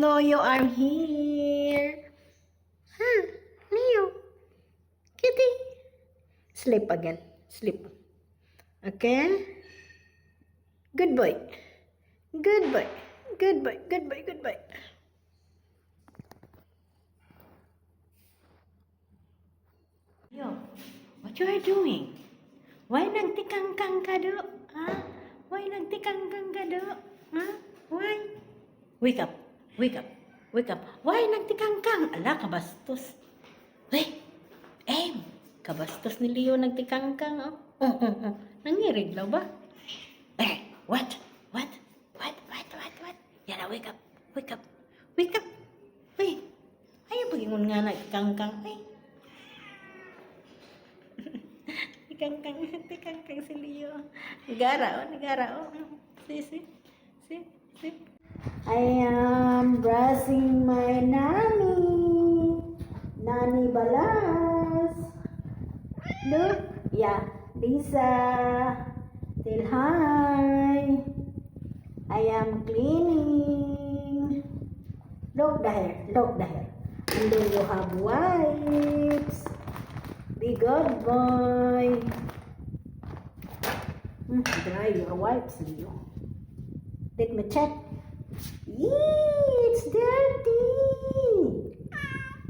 Hello, you are here. Huh? Leo. Kitty. Sleep again. Sleep. Okay? Good boy. Good boy. Good boy. Good boy. Good boy. Leo, what you are doing? Why nagtikangkang ka do? Huh? Why nagtikangkang ka do? Huh? Why? Wake up. Wake up. Wake up. Why nagtikangkang? Ala, kabastos. Hey! Aim! Kabastos ni Leo nagtikangkang. Oh. Nangiriglaw ba? Eh, what? What? Yana, wake up. Wake up. Wake up. Hey! Ayaw pagingon nga nagtikangkang. Hey! Tikangkang si Leo. Nagara. See. I am brushing my Nani Balas. Look, yeah, Lisa. Tell hi. I am cleaning. Look the hair. And then you have wipes. Be good boy. Dry your wipes, Leo. Let me check. Yee, it's dirty.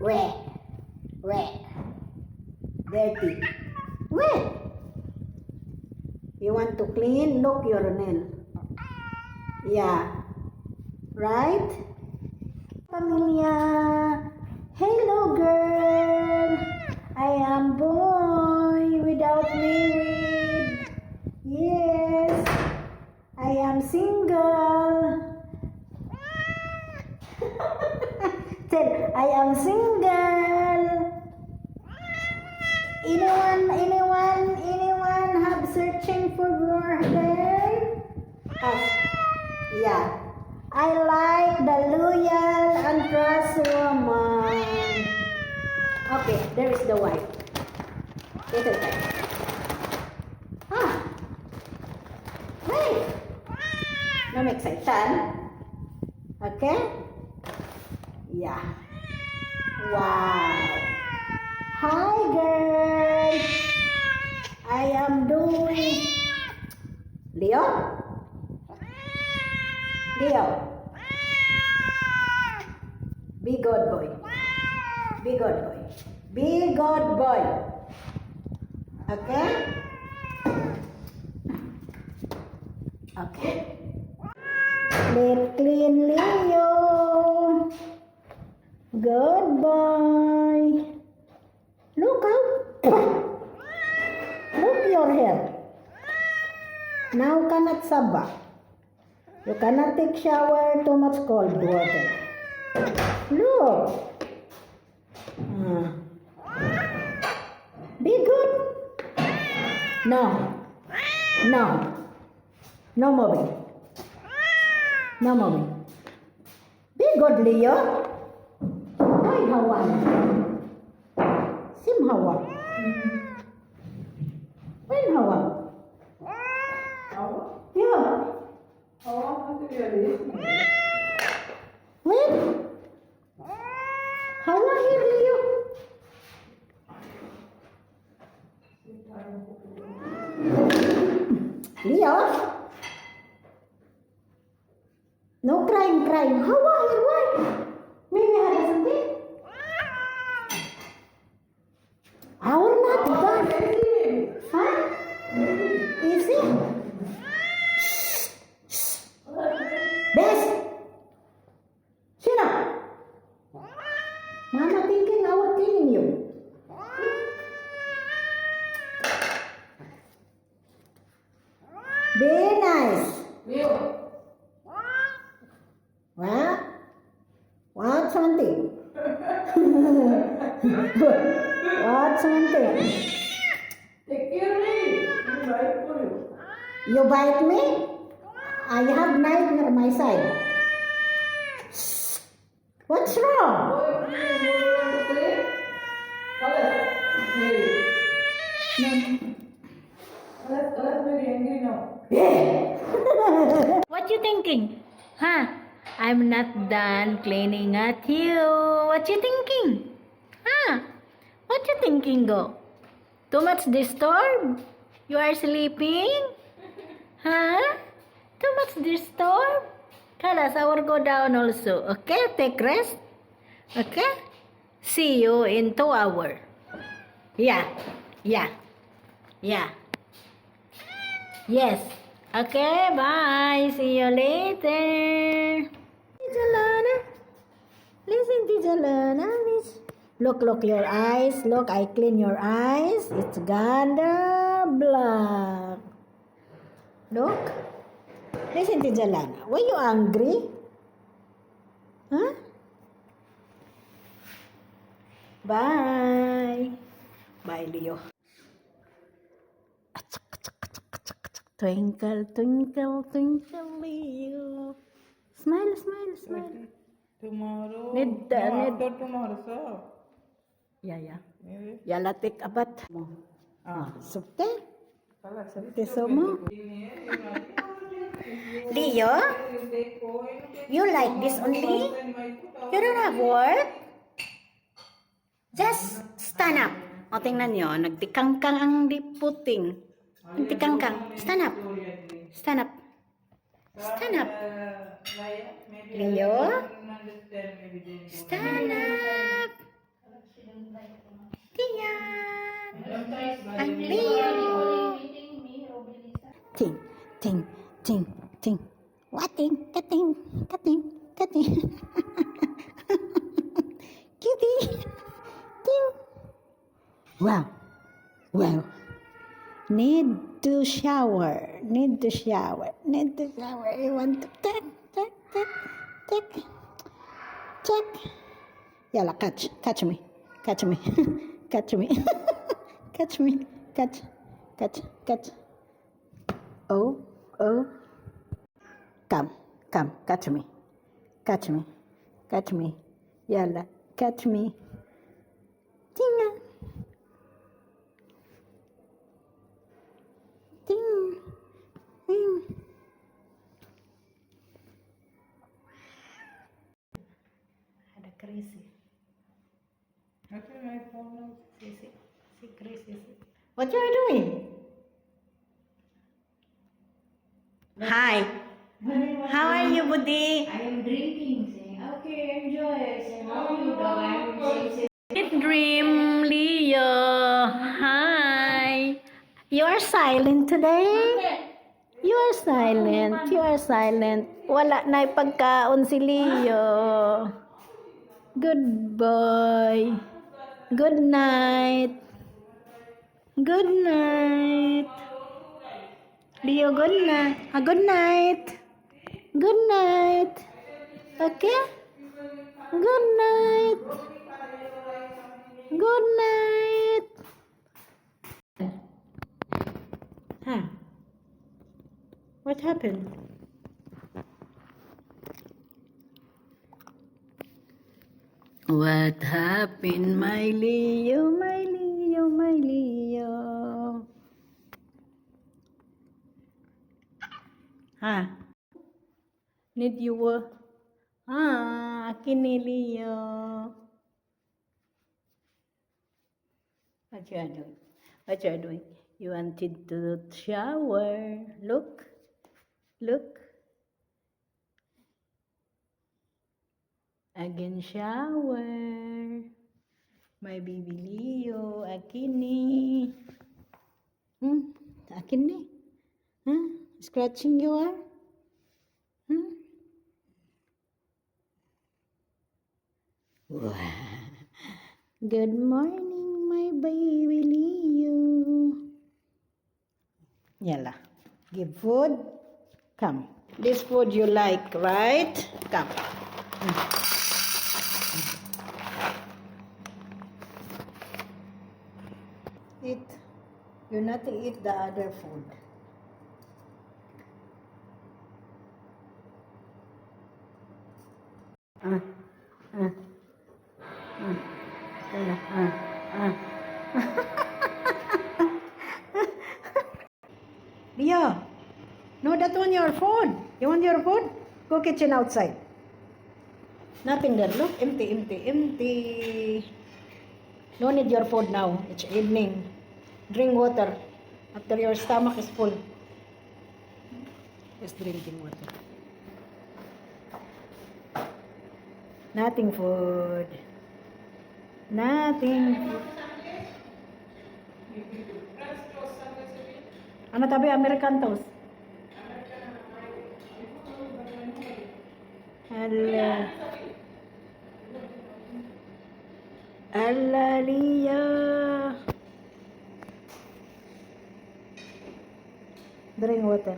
Wet. Dirty. Wet. You want to clean? Look your nail. Yeah. Right? Familia. Hello, girl. I am boy without married. Yes. I am single. Tell, I am single. Anyone have searching for more there? Yeah. I like the loyal and trust woman. Okay, there is the wife. Ito. Wait. I'm excited. Okay? Yeah. Wow. Hi, girl. I am doing... Leo? Be good boy. Okay? Okay. Let clean Leo. Good boy. Look out. Look your hair. Now cannot sabak. You cannot take shower too much cold water. Look. Be good. No moving. Be good, Leo. Ay, hawa. Sim hawa. When hawa? Yeah. When? Hawa here, Leo. Leo? No crying. Hawa here, why? Maybe I have something. Our not done. Huh? Easy? Best. Sino? Mama thinking I was killing you. Be nice. What? What's something? What's something? Take care of me. I bite for you. You bite me? I have knife near my side. What's wrong? Boy, you want to play? Alas very angry now. What you thinking? Huh? I'm not done cleaning at you. What you thinking? Huh? What you thinking, go? Too much disturb? You are sleeping? Huh? Too much disturb? Kalas, I will go down also. Okay? Take rest. Okay? See you in 2 hours. Yeah. Yeah. Yeah. Yes. Okay, bye. See you later. Jalana. Listen to Jalana. Look your eyes. Look, I clean your eyes. It's gonna black. Look. Listen to Jalana. Were you angry? Huh? Bye. Bye, Leo. Twinkle, twinkle, twinkle, Leo. Smile, smile, smile. Tomorrow. Need- no, need- after tomorrow, sir. Yeah. Maybe. Yalatik abat mo. Ah. Sukte? Kalas, Sukte mo. Leo, you like this only? You don't have work? Just stand up. O, tingnan nyo, nagtikangkang ang puting. Nagtikangkang. Stand up. Stand up. Stand up. Leo? Stand up. Tiyan. Ang Leo. Ting, ting, ting, ting. What ting? Kating, kating, kating. Kitty. Ting. Wow. Wow. Need to shower. Need to shower. Need to shower. You want to take. Check. Yalla, catch me. Catch me. Catch me. Catch me. Catch. Oh. Come, catch me. Catch me. Yalla, catch me. Tinga. Ting. Ada crazy. Okay, my phone. Si crazy. What you are doing? Hi. How are you, Buddy? I am drinking. Saying, okay, enjoy. Saying, how are you, dog? I'm saying, Sweet dream, Leo. Hi. You are silent today? You are silent. Wala na pagkaon si Leo. Good boy. Good night. Leo, good night. Good night. Okay? Good night. Huh? What happened? What happened, my Leo? Ha? Need you akin ni Leo. What you are doing? You wanted to shower. Look. Again shower. My baby Leo, akin ni. Akin ni. Scratching you are? Wow. Good morning, my baby Leo. Yalla, give food. Come. This food you like, right? Come. Eat. You not eat the other food. Leo, no, that one your food. You want your food? Go kitchen outside. Nothing there. Look, empty, empty, empty. No need your food now. It's evening. Drink water after your stomach is full. Just drinking water. Nothing food. Nothing. Ano tabi? American toast. Hala. Alalia. Drink water.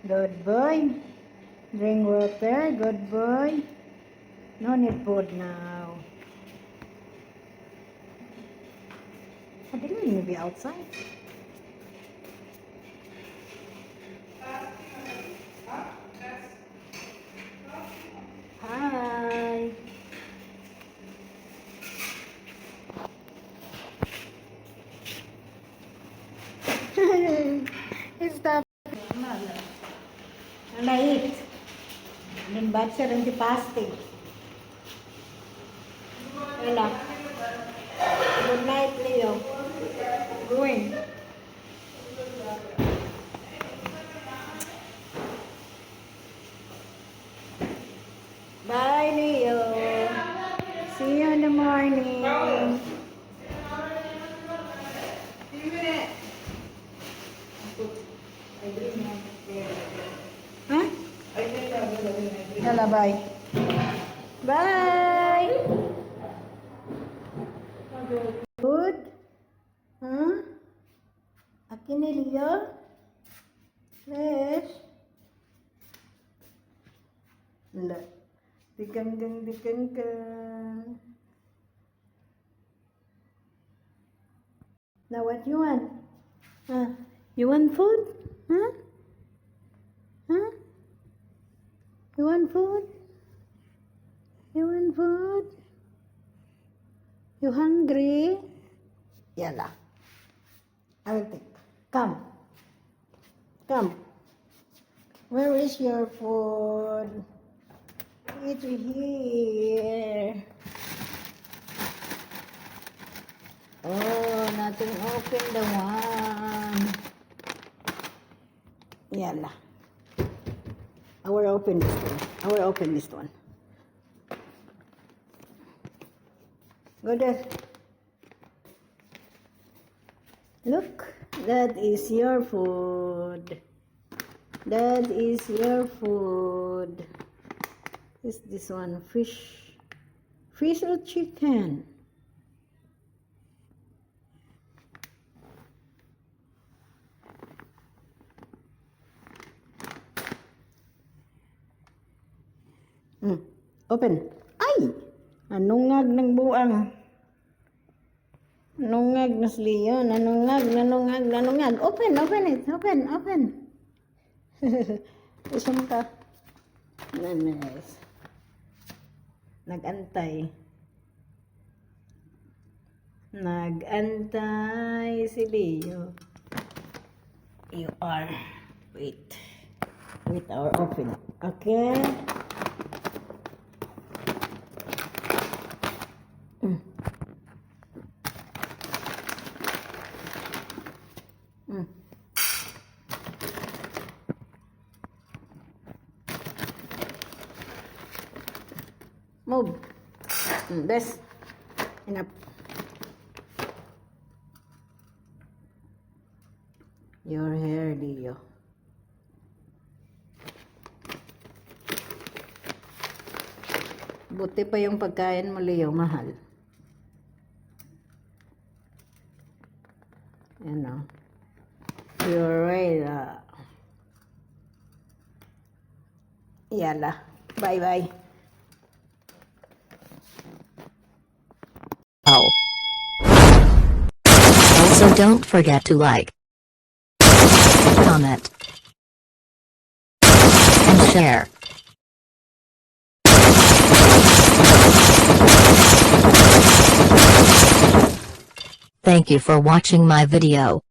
Good boy. Drink water. Good boy. No need food now. I didn't even be outside. Hi. It's the and I eat. And then bad siya rin di fasting. Wala. Good night, Leo. Going. Bye, Leo. See you in the morning. Huh? Yala, bye. Bye. Good. Huh? Akin ni Leo. Fresh. Wala. Dikang. Now what you want? Huh? You want food? Huh? Huh? You want food? You want food? You hungry? Yalla. I will take. Come. Come. Where is your food? It's here. Oh, nothing open the one. Yalla. I will open this one. I will open this one. Go there. Look, that is your food. That is your food. Is this one fish? Fish or chicken? Open. Ay! Nanungag ng buang. Nanungag na si Leo. Nanungag. Open it. Open. Isang ka. Nice. Nagantay si Leo. You are. Wait, I'll open it. Okay. Move. This. Enough. Your hair, Leo. Buti pa yung pagkain mo, Leo. Mahal. You know. You're right. Yala. Bye-bye. Also, don't forget to like, comment, and share. Thank you for watching my video.